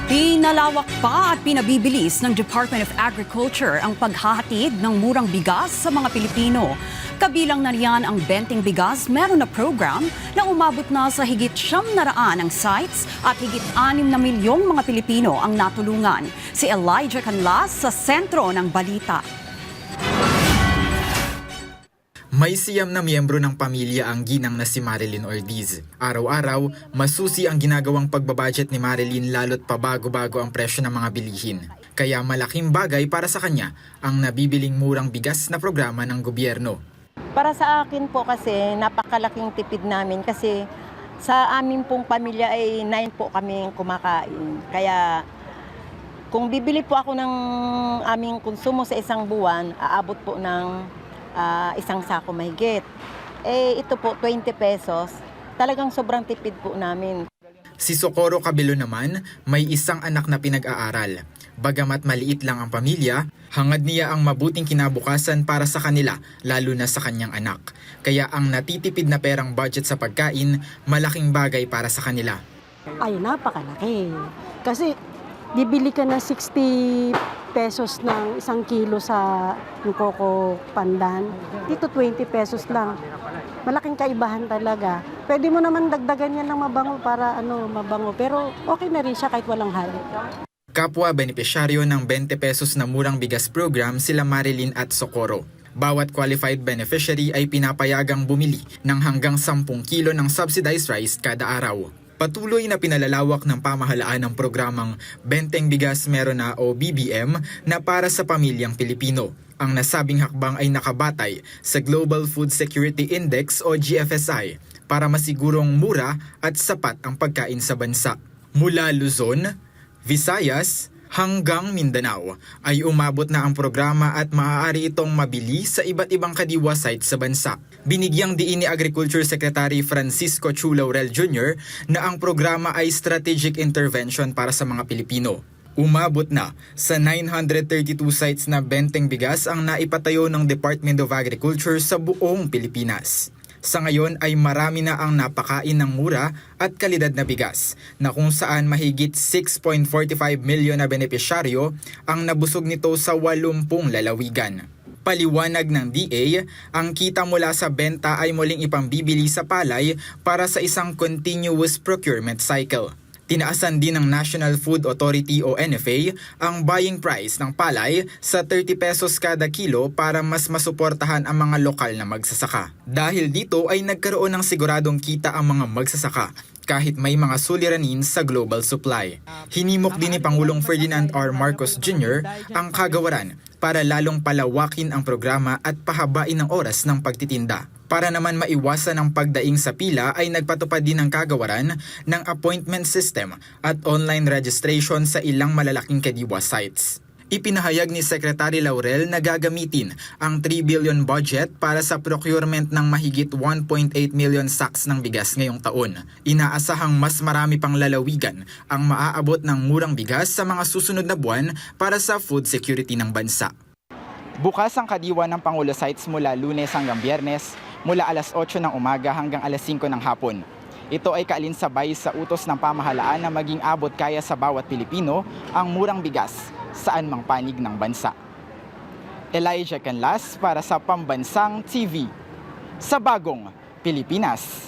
Pinalawak pa at pinabibilis ng Department of Agriculture ang paghahatid ng murang bigas sa mga Pilipino. Kabilang na riyan ang Benteng Bigas, meron na program na umabot na sa higit 700 ang sites at higit 6 na milyong mga Pilipino ang natulungan. Si Elijah Canlas sa sentro ng balita. May siyam na miyembro ng pamilya ang ginang na si Marilyn Ortiz. Araw-araw, masusi ang ginagawang pagbabudget ni Marilyn lalo't pabago-bago ang presyo ng mga bilihin. Kaya malaking bagay para sa kanya ang nabibiling murang bigas na programa ng gobyerno. Para sa akin po kasi napakalaking tipid namin kasi sa amin pong pamilya ay 9 po kami kumakain. Kaya kung bibili po ako ng aming konsumo sa isang buwan, aabot po ng isang sako mahigit. Ito po, 20 pesos. Talagang sobrang tipid po namin. Si Socorro Cabello naman, may isang anak na pinag-aaral. Bagamat maliit lang ang pamilya, hangad niya ang mabuting kinabukasan para sa kanila, lalo na sa kanyang anak. Kaya ang natitipid na perang budget sa pagkain, malaking bagay para sa kanila. Ay, napakalaki. Kasi bibili ka ng 60 pesos ng 1 kilo sa Coco Pandan. Dito 20 pesos lang. Malaking kaibahan talaga. Pwede mo naman dagdagan yan ng mabango para mabango. Pero okay na rin siya kahit walang halo. Kapwa benepisyaryo ng 20 pesos na murang bigas program sila Marilyn at Socorro. Bawat qualified beneficiary ay pinapayagang bumili ng hanggang 10 kilo ng subsidized rice kada araw. Patuloy na pinalalawak ng pamahalaan ng programang Benteng Bigas Meron Na o BBM na para sa pamilyang Pilipino. Ang nasabing hakbang ay nakabatay sa Global Food Security Index o GFSI para masigurong mura at sapat ang pagkain sa bansa. Mula Luzon, Visayas, hanggang Mindanao ay umabot na ang programa at maaari itong mabili sa iba't ibang kadiwa sites sa bansa. Binigyang diin ni Agriculture Secretary Francisco Chu Laurel Jr. na ang programa ay strategic intervention para sa mga Pilipino. Umabot na sa 932 sites na benteng bigas ang naipatayo ng Department of Agriculture sa buong Pilipinas. Sa ngayon ay marami na ang napakain ng mura at kalidad na bigas na kung saan mahigit 6.45 milyon na benepisyaryo ang nabusog nito sa 80 lalawigan. Paliwanag ng DA, ang kita mula sa benta ay muling ipambibili sa palay para sa isang continuous procurement cycle. Tinaasan din ng National Food Authority o NFA ang buying price ng palay sa 30 pesos kada kilo para mas masuportahan ang mga lokal na magsasaka. Dahil dito ay nagkaroon ng siguradong kita ang mga magsasaka kahit may mga suliranin sa global supply. Hinimok din ni Pangulong Ferdinand R. Marcos Jr. ang kagawaran para lalong palawakin ang programa at pahabain ang oras ng pagtitinda. Para naman maiwasan ang pagdaing sa pila ay nagpatupad din ng kagawaran ng appointment system at online registration sa ilang malalaking kadiwa sites. Ipinahayag ni Secretary Laurel na gagamitin ang 3 billion budget para sa procurement ng mahigit 1.8 million sacks ng bigas ngayong taon. Inaasahang mas marami pang lalawigan ang maaabot ng murang bigas sa mga susunod na buwan para sa food security ng bansa. Bukas ang kadiwa ng Pangulo sites mula Lunes hanggang Biyernes, mula alas 8 ng umaga hanggang alas 5 ng hapon. Ito ay kaalinsabay sa utos ng pamahalaan na maging abot kaya sa bawat Pilipino ang murang bigas saan mang panig ng bansa. Elijah Canlas para sa Pambansang TV sa Bagong Pilipinas.